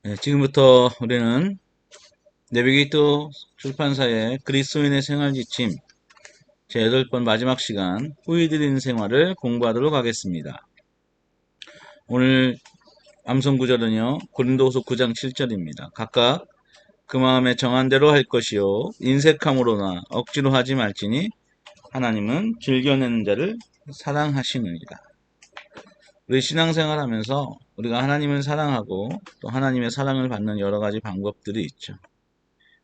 네, 지금부터 우리는 내비게이터 출판사의 그리스도인의 생활 지침 제8번 마지막 시간 후이드린 생활을 공부하도록 하겠습니다. 오늘 암송 구절은요. 고린도후서 9장 7절입니다. 각각 그 마음에 정한 대로 할 것이요 인색함으로나 억지로 하지 말지니 하나님은 즐겨내는 자를 사랑하시느니라. 우리 신앙생활 하면서 우리가 하나님을 사랑하고 또 하나님의 사랑을 받는 여러 가지 방법들이 있죠.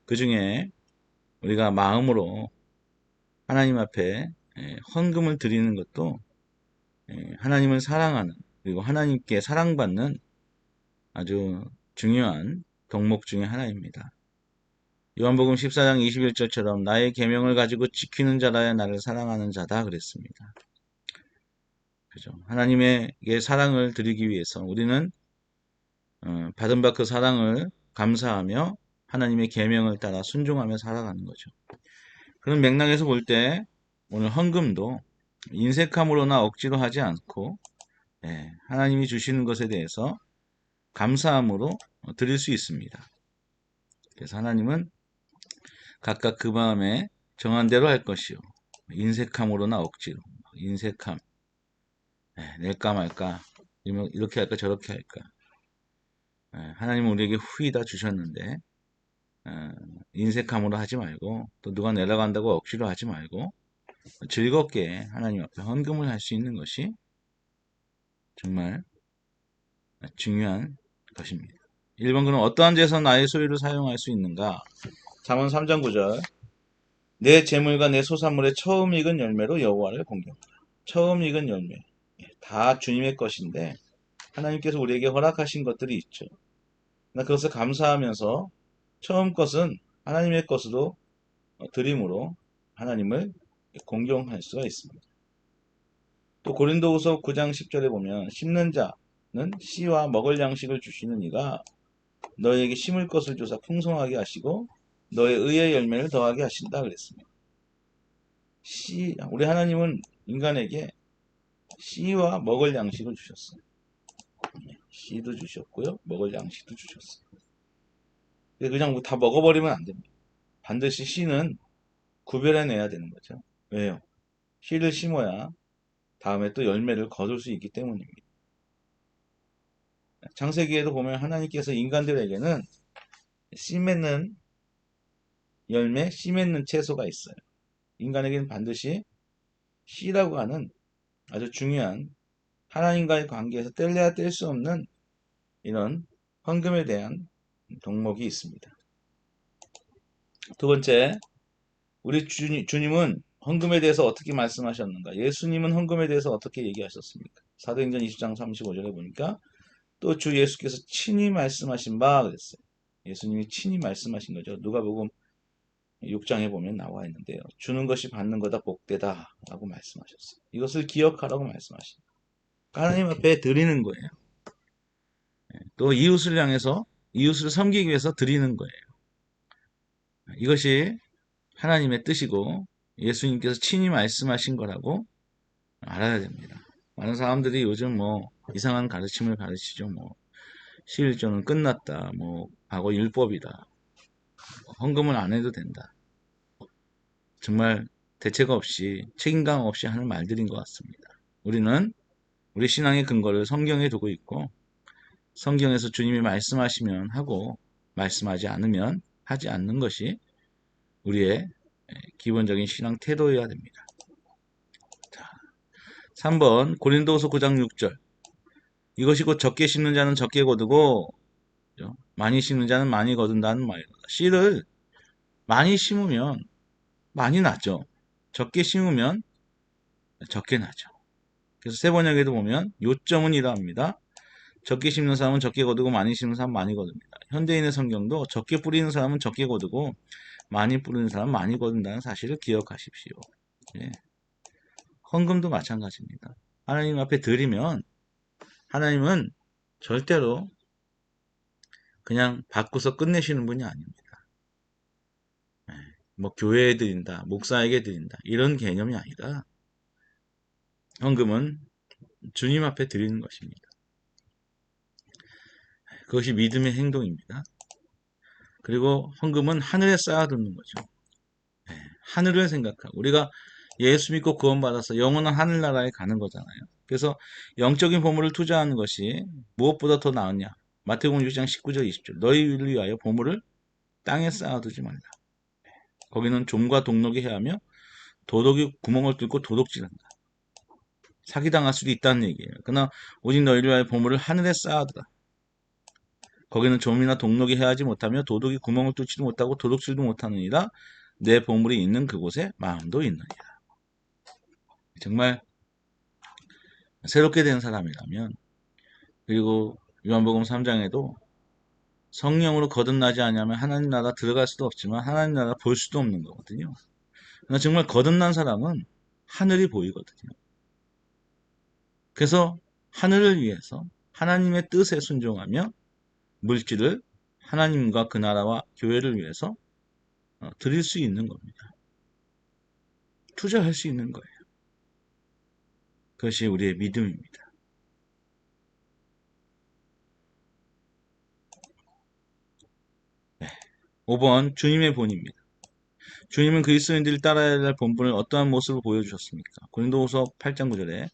그 중에 우리가 마음으로 하나님 앞에 헌금을 드리는 것도 하나님을 사랑하는 그리고 하나님께 사랑받는 아주 중요한 덕목 중에 하나입니다. 요한복음 14장 21절처럼 나의 계명을 가지고 지키는 자라야 나를 사랑하는 자다 그랬습니다. 그죠? 하나님에게 사랑을 드리기 위해서 우리는 받은 바 그 사랑을 감사하며 하나님의 계명을 따라 순종하며 살아가는 거죠. 그런 맥락에서 볼 때 오늘 헌금도 인색함으로나 억지로 하지 않고 하나님이 주시는 것에 대해서 감사함으로 드릴 수 있습니다. 그래서 하나님은 각각 그 마음에 정한 대로 할 것이요. 인색함으로나 억지로. 인색함. 낼까 말까. 이렇게 할까 저렇게 할까. 하나님은 우리에게 후이다 주셨는데 인색함으로 하지 말고 또 누가 내려간다고 억지로 하지 말고 즐겁게 하나님 앞에 헌금을 할 수 있는 것이 정말 중요한 것입니다. 1번 그럼 어떠한 데서 나의 소유를 사용할 수 있는가? 잠언 3장 9절 내 재물과 내 소산물의 처음 익은 열매로 여호와를 공경하라. 처음 익은 열매 다 주님의 것인데 하나님께서 우리에게 허락하신 것들이 있죠. 그것을 감사하면서 처음 것은 하나님의 것으로 드림으로 하나님을 공경할 수가 있습니다. 또 고린도후서 9장 10절에 보면 심는 자는 씨와 먹을 양식을 주시는 이가 너에게 심을 것을 주사 풍성하게 하시고 너의 의의 열매를 더하게 하신다 그랬습니다. 우리 하나님은 인간에게 씨와 먹을 양식을 주셨어요. 씨도 주셨고요. 먹을 양식도 주셨어요. 그냥 다 먹어버리면 안 됩니다. 반드시 씨는 구별해내야 되는 거죠. 왜요? 씨를 심어야 다음에 또 열매를 거둘 수 있기 때문입니다. 창세기에도 보면 하나님께서 인간들에게는 씨 맺는 열매, 씨 맺는 채소가 있어요. 인간에게는 반드시 씨라고 하는 아주 중요한 하나님과의 관계에서 뗄래야 뗄 수 없는 이런 헌금에 대한 덕목이 있습니다. 두 번째, 우리 주님은 헌금에 대해서 어떻게 말씀하셨는가? 예수님은 헌금에 대해서 어떻게 얘기하셨습니까? 사도행전 20장 35절에 보니까 또 주 예수께서 친히 말씀하신 바 그랬어요. 예수님이 친히 말씀하신 거죠. 누가복음 6장에 보면 나와 있는데요. 주는 것이 받는 거다 복되다 라고 말씀하셨어요. 이것을 기억하라고 말씀하십니다. 하나님 앞에 드리는 거예요. 또 이웃을 향해서 이웃을 섬기기 위해서 드리는 거예요. 이것이 하나님의 뜻이고 예수님께서 친히 말씀하신 거라고 알아야 됩니다. 많은 사람들이 요즘 뭐 이상한 가르침을 가르치죠. 뭐 시일조는 끝났다. 뭐 과거 율법이다. 헌금을 안 해도 된다. 정말 대책 없이 책임감 없이 하는 말들인 것 같습니다. 우리는 우리 신앙의 근거를 성경에 두고 있고 성경에서 주님이 말씀하시면 하고 말씀하지 않으면 하지 않는 것이 우리의 기본적인 신앙 태도여야 됩니다. 자, 3번 고린도후서 9장 6절 이것이 곧 적게 심는 자는 적게 거두고 많이 심는 자는 많이 거둔다는 말이다. 씨를 많이 심으면 많이 나죠. 적게 심으면 적게 나죠. 그래서 세 번역에도 보면 요점은 이러합니다. 적게 심는 사람은 적게 거두고 많이 심는 사람은 많이 거둡니다. 현대인의 성경도 적게 뿌리는 사람은 적게 거두고 많이 뿌리는 사람은 많이 거둔다는 사실을 기억하십시오. 예. 헌금도 마찬가지입니다. 하나님 앞에 드리면 하나님은 절대로 그냥 받고서 끝내시는 분이 아닙니다. 예. 뭐 교회에 드린다, 목사에게 드린다 이런 개념이 아니라 헌금은 주님 앞에 드리는 것입니다. 그것이 믿음의 행동입니다. 그리고 헌금은 하늘에 쌓아두는 거죠. 하늘을 생각하고 우리가 예수 믿고 구원받아서 영원한 하늘나라에 가는 거잖아요. 그래서 영적인 보물을 투자하는 것이 무엇보다 더 나으냐. 마태복음 6장 19절 20절 너희를 위하여 보물을 땅에 쌓아두지 말라. 거기는 좀과 동록이 해하며 도둑이 구멍을 뚫고 도둑질한다. 사기당할 수도 있다는 얘기예요. 그러나 오직 너희를 위하여 보물을 하늘에 쌓아두라. 거기는 좀이나 동록이 해하지 못하며 도둑이 구멍을 뚫지도 못하고 도둑질도 못하느니라. 내 보물이 있는 그곳에 마음도 있느니라. 정말 새롭게 된 사람이라면, 그리고 요한복음 3장에도 성령으로 거듭나지 않으면 하나님 나라 들어갈 수도 없지만 하나님 나라 볼 수도 없는 거거든요. 그러나 정말 거듭난 사람은 하늘이 보이거든요. 그래서 하늘을 위해서 하나님의 뜻에 순종하며 물질을 하나님과 그 나라와 교회를 위해서 드릴 수 있는 겁니다. 투자할 수 있는 거예요. 그것이 우리의 믿음입니다. 5번 주님의 본입니다. 주님은 그리스도인들이 따라야 할 본분을 어떠한 모습으로 보여주셨습니까? 고린도후서 8장 9절에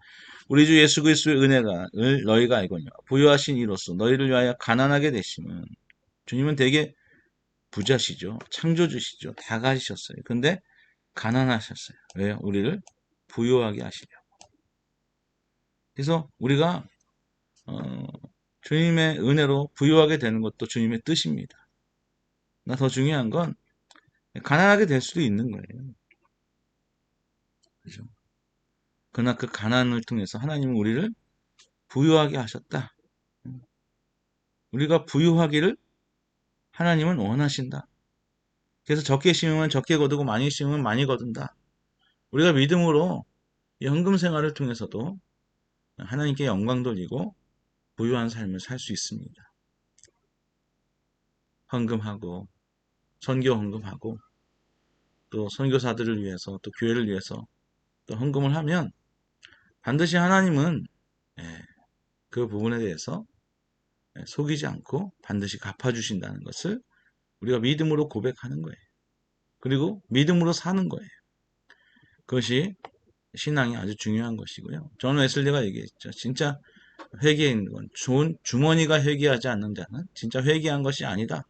우리 주 예수 그리스도의 은혜가 너희가 알거니와 부요하신 이로써 너희를 위하여 가난하게 되심은 주님은 되게 부자시죠. 창조주시죠. 다 가지셨어요. 근데 가난하셨어요. 왜요? 우리를 부요하게 하시려고. 그래서 우리가 주님의 은혜로 부요하게 되는 것도 주님의 뜻입니다. 나 더 중요한 건 가난하게 될 수도 있는 거예요. 그죠? 그러나 그 가난을 통해서 하나님은 우리를 부유하게 하셨다. 우리가 부유하기를 하나님은 원하신다. 그래서 적게 심으면 적게 거두고 많이 심으면 많이 거둔다. 우리가 믿음으로 이 헌금 생활을 통해서도 하나님께 영광 돌리고 부유한 삶을 살 수 있습니다. 헌금하고 선교 헌금하고 또 선교사들을 위해서 또 교회를 위해서 또 헌금을 하면 반드시 하나님은 그 부분에 대해서 속이지 않고 반드시 갚아주신다는 것을 우리가 믿음으로 고백하는 거예요. 그리고 믿음으로 사는 거예요. 그것이 신앙이 아주 중요한 것이고요. 존 웨슬리가 얘기했죠. 진짜 회개에 있는 건 주머니가 회개하지 않는 자는 진짜 회개한 것이 아니다.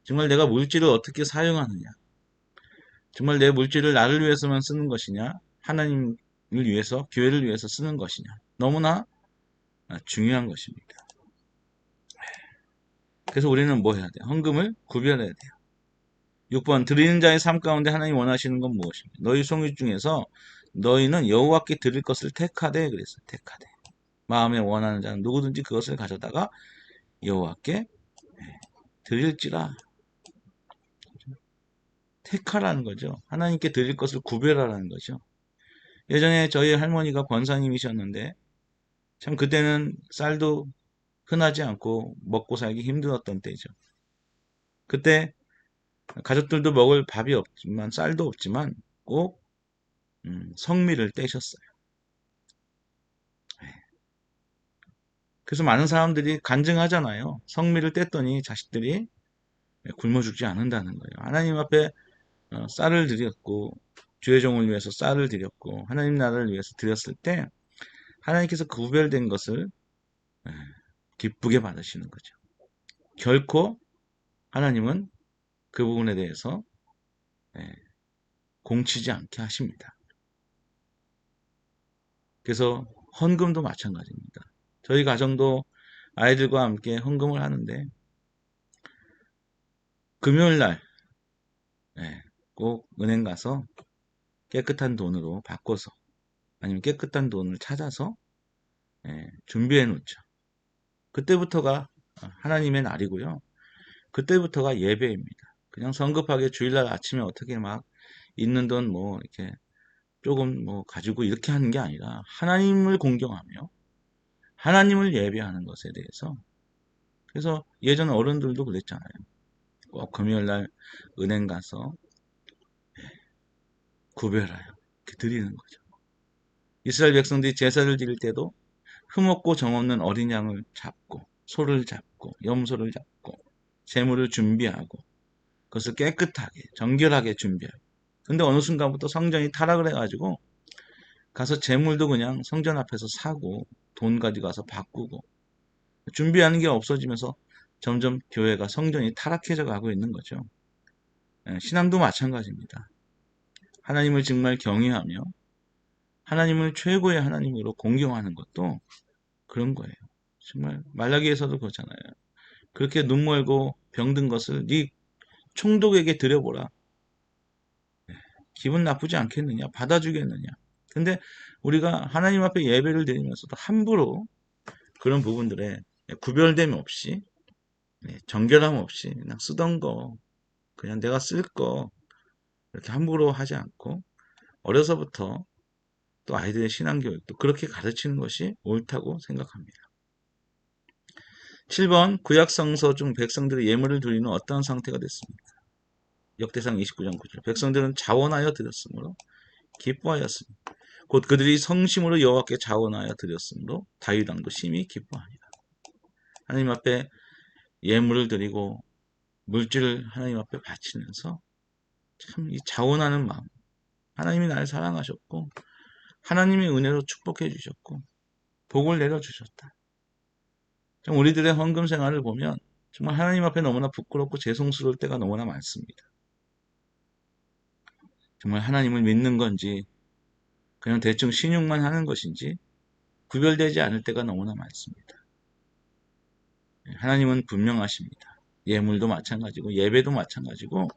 정말 내가 물질을 어떻게 사용하느냐. 정말 내 물질을 나를 위해서만 쓰는 것이냐. 하나님을 위해서, 교회를 위해서 쓰는 것이냐. 너무나 중요한 것입니다. 그래서 우리는 뭐 해야 돼요? 헌금을 구별해야 돼요. 6번 드리는 자의 삶 가운데 하나님 원하시는 건 무엇입니까? 너희 성육 중에서 너희는 여호와께 드릴 것을 택하되 그랬어요. 택하되. 마음에 원하는 자는 누구든지 그것을 가져다가 여호와께 드릴지라. 택하라는 거죠. 하나님께 드릴 것을 구별하라는 거죠. 예전에 저희 할머니가 권사님이셨는데 참 그때는 쌀도 흔하지 않고 먹고 살기 힘들었던 때죠. 그때 가족들도 먹을 밥이 없지만 쌀도 없지만 꼭 성미를 떼셨어요. 그래서 많은 사람들이 간증하잖아요. 성미를 뗐더니 자식들이 굶어 죽지 않는다는 거예요. 하나님 앞에 쌀을 드렸고 주의 종을 위해서 쌀을 드렸고 하나님 나라를 위해서 드렸을 때 하나님께서 구별된 것을 기쁘게 받으시는 거죠. 결코 하나님은 그 부분에 대해서 공치지 않게 하십니다. 그래서 헌금도 마찬가지입니다. 저희 가정도 아이들과 함께 헌금을 하는데 금요일날 꼭 은행 가서 깨끗한 돈으로 바꿔서 아니면 깨끗한 돈을 찾아서 준비해 놓죠. 그때부터가 하나님의 날이고요. 그때부터가 예배입니다. 그냥 성급하게 주일날 아침에 어떻게 막 있는 돈 뭐 이렇게 조금 뭐 가지고 이렇게 하는 게 아니라 하나님을 공경하며 하나님을 예배하는 것에 대해서 그래서 예전 어른들도 그랬잖아요. 꼭 금요일날 은행 가서 구별하여 이렇게 드리는 거죠. 이스라엘 백성들이 제사를 드릴 때도 흠없고 정없는 어린 양을 잡고 소를 잡고 잡고 염소를 잡고 제물을 준비하고 그것을 깨끗하게 정결하게 준비하고 근데 어느 순간부터 성전이 타락을 해가지고 가서 제물도 그냥 성전 앞에서 사고 돈 가지고 가서 바꾸고 준비하는 게 없어지면서 점점 교회가 성전이 타락해져 가고 있는 거죠. 신앙도 마찬가지입니다. 하나님을 정말 경외하며 하나님을 최고의 하나님으로 공경하는 것도 그런 거예요. 정말 말라기에서도 그렇잖아요. 그렇게 눈 멀고 병든 것을 네 총독에게 드려보라. 기분 나쁘지 않겠느냐? 받아주겠느냐? 근데 우리가 하나님 앞에 예배를 드리면서도 함부로 그런 부분들에 구별됨 없이 정결함 없이 그냥 쓰던 거 그냥 내가 쓸 거 이렇게 함부로 하지 않고 어려서부터 또 아이들의 신앙교육도 그렇게 가르치는 것이 옳다고 생각합니다. 7번 구약성서 중 백성들의 예물을 드리는 어떠한 상태가 됐습니까? 역대상 29장 9절 백성들은 자원하여 드렸으므로 기뻐하였습니다. 곧 그들이 성심으로 여호와께 자원하여 드렸으므로 다윗 왕도 심히 기뻐하니라. 하나님 앞에 예물을 드리고 물질을 하나님 앞에 바치면서 참 이 자원하는 마음 하나님이 나를 사랑하셨고 하나님의 은혜로 축복해 주셨고 복을 내려주셨다. 참 우리들의 헌금 생활을 보면 정말 하나님 앞에 너무나 부끄럽고 죄송스러울 때가 너무나 많습니다. 정말 하나님을 믿는 건지 그냥 대충 신용만 하는 것인지 구별되지 않을 때가 너무나 많습니다. 하나님은 분명하십니다. 예물도 마찬가지고 예배도 마찬가지고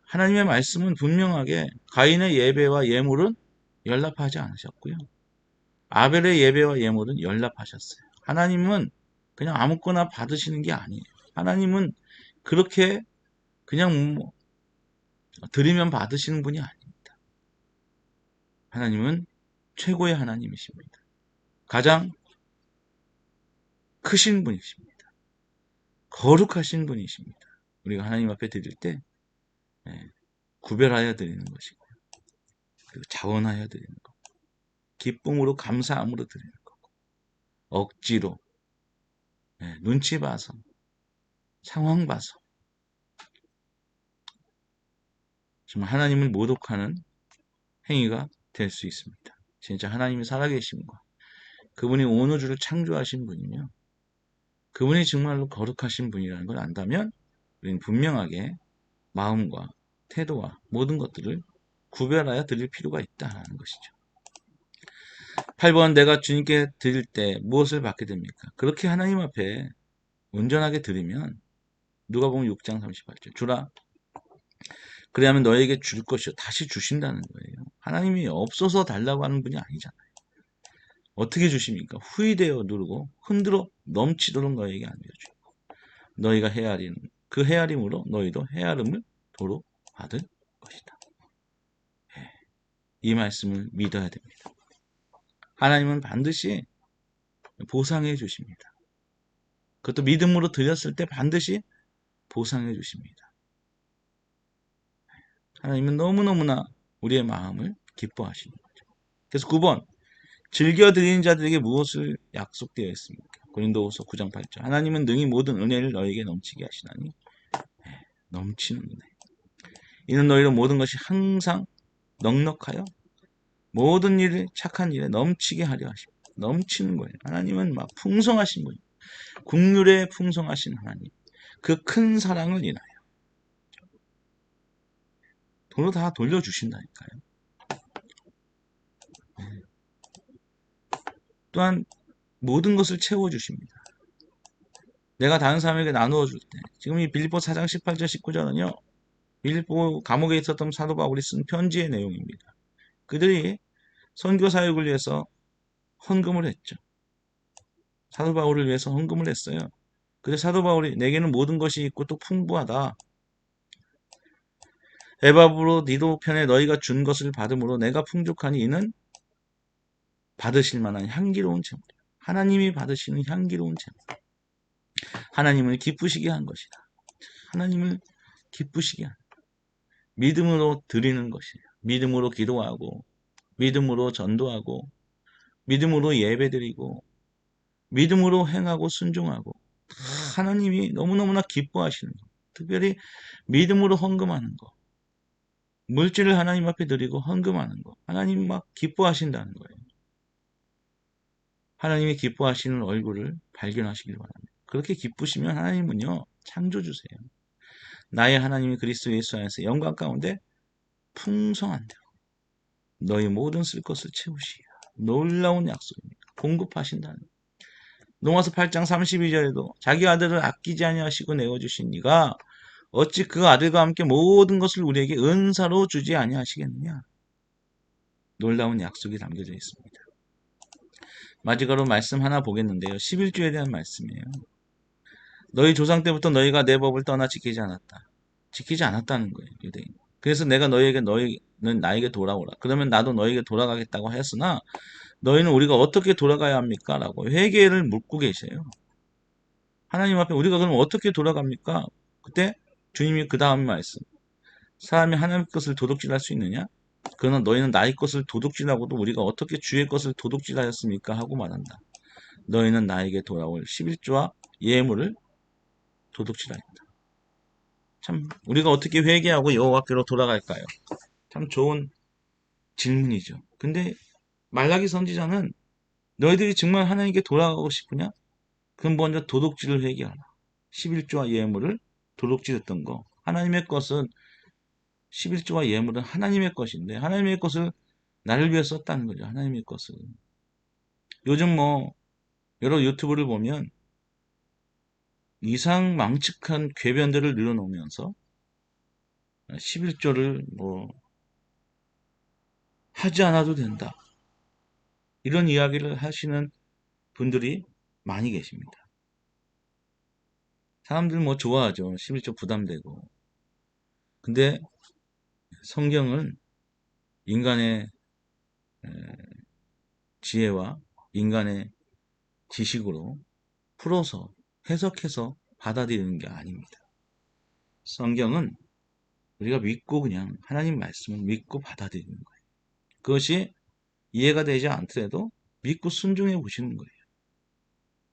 하나님의 말씀은 분명하게 가인의 예배와 예물은 연락하지 않으셨고요. 아벨의 예배와 예물은 연락하셨어요. 하나님은 그냥 아무거나 받으시는 게 아니에요. 하나님은 그렇게 그냥 드리면 받으시는 분이 아닙니다. 하나님은 최고의 하나님이십니다. 가장 크신 분이십니다. 거룩하신 분이십니다. 우리가 하나님 앞에 드릴 때 구별하여 드리는 것이고요. 그리고 자원하여 드리는 것. 기쁨으로 감사함으로 드리는 거고 억지로 눈치 봐서 상황 봐서 정말 하나님을 모독하는 행위가 될 수 있습니다. 진짜 하나님이 살아계심과 그분이 온 우주를 창조하신 분이며 그분이 정말로 거룩하신 분이라는 걸 안다면 우리는 분명하게 마음과 태도와 모든 것들을 구별하여 드릴 필요가 있다는 것이죠. 8번 내가 주님께 드릴 때 무엇을 받게 됩니까? 그렇게 하나님 앞에 온전하게 드리면 누가복음 6장 38절 주라 그래야면 너에게 줄 것이요 다시 주신다는 거예요. 하나님이 없어서 달라고 하는 분이 아니잖아요. 어떻게 주십니까? 후이되어 누르고 흔들어 넘치도록 너에게 안겨주고 너희가 헤아리는 그 헤아림으로 너희도 헤아림을 도로 받을 것이다. 이 말씀을 믿어야 됩니다. 하나님은 반드시 보상해 주십니다. 그것도 믿음으로 드렸을 때 반드시 보상해 주십니다. 하나님은 너무너무나 우리의 마음을 기뻐하시는 거죠. 그래서 9번 즐겨 드리는 자들에게 무엇을 약속되어 있습니까? 고린도후서 9장 8절 하나님은 능히 모든 은혜를 너에게 넘치게 하시나니 넘치는 은혜 이는 너희로 모든 것이 항상 넉넉하여 모든 일을 착한 일에 넘치게 하려 하십니다. 넘치는 거예요. 하나님은 막 풍성하신 분이에요. 국률에 풍성하신 하나님 그 큰 사랑을 인하여 도로 다 돌려주신다니까요. 또한 모든 것을 채워주십니다. 내가 다른 사람에게 나누어 줄 때 지금 이 빌립보 4장 18절 19절은요. 빌립보 감옥에 있었던 사도 바울이 쓴 편지의 내용입니다. 그들이 선교 사역을 위해서 헌금을 했죠. 사도 바울을 위해서 헌금을 했어요. 그래서 사도 바울이 내게는 모든 것이 있고 또 풍부하다. 에바브로 니도 편에 너희가 준 것을 받음으로 내가 풍족하니 이는 받으실 만한 향기로운 제물이야. 하나님이 받으시는 향기로운 제물. 하나님을 기쁘시게 한 것이다. 하나님을 기쁘시게 한 믿음으로 드리는 것이야. 믿음으로 기도하고 믿음으로 전도하고 믿음으로 예배드리고 믿음으로 행하고 순종하고 하나님이 너무너무나 기뻐하시는 거. 특별히 믿음으로 헌금하는 거. 물질을 하나님 앞에 드리고 헌금하는 거. 하나님 막 기뻐하신다는 거예요. 하나님이 기뻐하시는 얼굴을 발견하시길 바랍니다. 그렇게 기쁘시면 하나님은요, 창조주세요. 나의 하나님이 그리스도 예수 안에서 영광 가운데 풍성한대로 너희 모든 쓸 것을 채우시리라. 놀라운 약속입니다. 공급하신다는 거예요. 로마서 8장 32절에도 자기 아들을 아끼지 아니하시고 내어주신 이가 어찌 그 아들과 함께 모든 것을 우리에게 은사로 주지 아니하시겠느냐. 놀라운 약속이 담겨져 있습니다. 마지막으로 말씀 하나 보겠는데요. 11조에 대한 말씀이에요. 너희 조상 때부터 너희가 내 법을 떠나 지키지 않았다. 지키지 않았다는 거예요. 유대인. 그래서 내가 너희에게 너희는 나에게 돌아오라. 그러면 나도 너희에게 돌아가겠다고 했으나 너희는 우리가 어떻게 돌아가야 합니까? 라고 회개를 묻고 계세요. 하나님 앞에 우리가 그럼 어떻게 돌아갑니까? 그때 주님이 그 다음 말씀. 사람이 하나님의 것을 도둑질할 수 있느냐? 그러나 너희는 나의 것을 도둑질하고도 우리가 어떻게 주의 것을 도둑질하였습니까? 하고 말한다. 너희는 나에게 돌아올 11조와 예물을 도둑질하였다. 참 우리가 어떻게 회개하고 여호와께로 돌아갈까요? 참 좋은 질문이죠. 근데 말라기 선지자는 너희들이 정말 하나님께 돌아가고 싶으냐? 그럼 먼저 도둑질을 회개하라. 11조와 예물을 도둑질했던 거. 하나님의 것은 11조와 예물은 하나님의 것인데 하나님의 것을 나를 위해 썼다는 거죠. 하나님의 것을. 요즘 뭐 여러 유튜브를 보면 이상 망측한 궤변들을 늘어놓으면서 11조를 뭐 하지 않아도 된다. 이런 이야기를 하시는 분들이 많이 계십니다. 사람들 뭐 좋아하죠. 11조 부담되고. 근데 성경은 인간의 지혜와 인간의 지식으로 풀어서 해석해서 받아들이는 게 아닙니다. 성경은 우리가 믿고 그냥 하나님 말씀을 믿고 받아들이는 거예요. 그것이 이해가 되지 않더라도 믿고 순종해 보시는 거예요.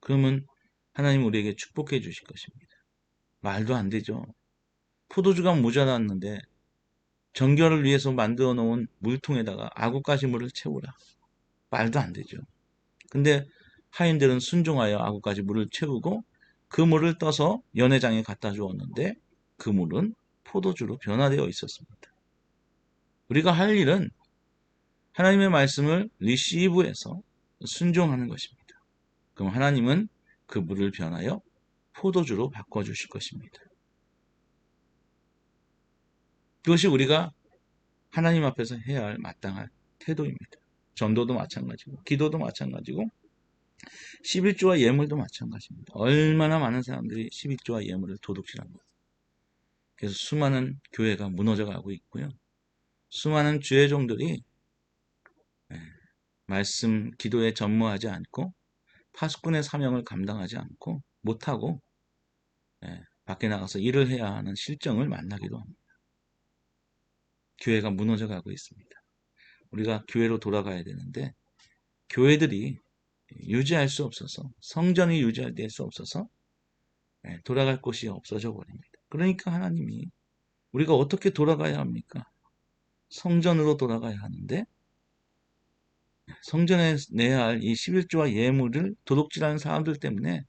그러면 하나님 우리에게 축복해 주실 것입니다. 말도 안 되죠. 포도주가 모자랐는데 정결을 위해서 만들어 놓은 물통에다가 아구까지 물을 채우라. 말도 안 되죠. 근데 하인들은 순종하여 아구까지 물을 채우고 그 물을 떠서 연회장에 갖다 주었는데 그 물은 포도주로 변화되어 있었습니다. 우리가 할 일은 하나님의 말씀을 리시브해서 순종하는 것입니다. 그럼 하나님은 그 물을 변하여 포도주로 바꿔주실 것입니다. 그것이 우리가 하나님 앞에서 해야 할 마땅한 태도입니다. 전도도 마찬가지고 기도도 마찬가지고 11조와 예물도 마찬가지입니다. 얼마나 많은 사람들이 11조와 예물을 도둑질합니다. 그래서 수많은 교회가 무너져가고 있고요. 수많은 주의종들이 말씀 기도에 전무하지 않고 파수꾼의 사명을 감당하지 않고 못하고 밖에 나가서 일을 해야 하는 실정을 만나기도 합니다. 교회가 무너져가고 있습니다. 우리가 교회로 돌아가야 되는데 교회들이 유지할 수 없어서 성전이 유지될 수 없어서 돌아갈 곳이 없어져 버립니다. 그러니까 하나님이 우리가 어떻게 돌아가야 합니까? 성전으로 돌아가야 하는데 성전에 내야 할 이 11조와 예물을 도둑질하는 사람들 때문에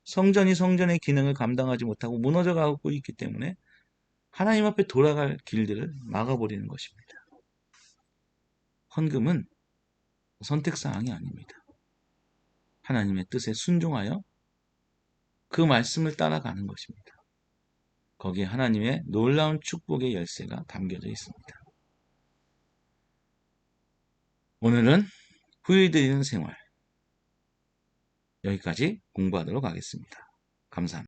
성전이 성전의 기능을 감당하지 못하고 무너져가고 있기 때문에 하나님 앞에 돌아갈 길들을 막아버리는 것입니다. 헌금은 선택사항이 아닙니다. 하나님의 뜻에 순종하여 그 말씀을 따라가는 것입니다. 거기에 하나님의 놀라운 축복의 열쇠가 담겨져 있습니다. 오늘은 후회 드리는 생활 여기까지 공부하도록 하겠습니다. 감사합니다.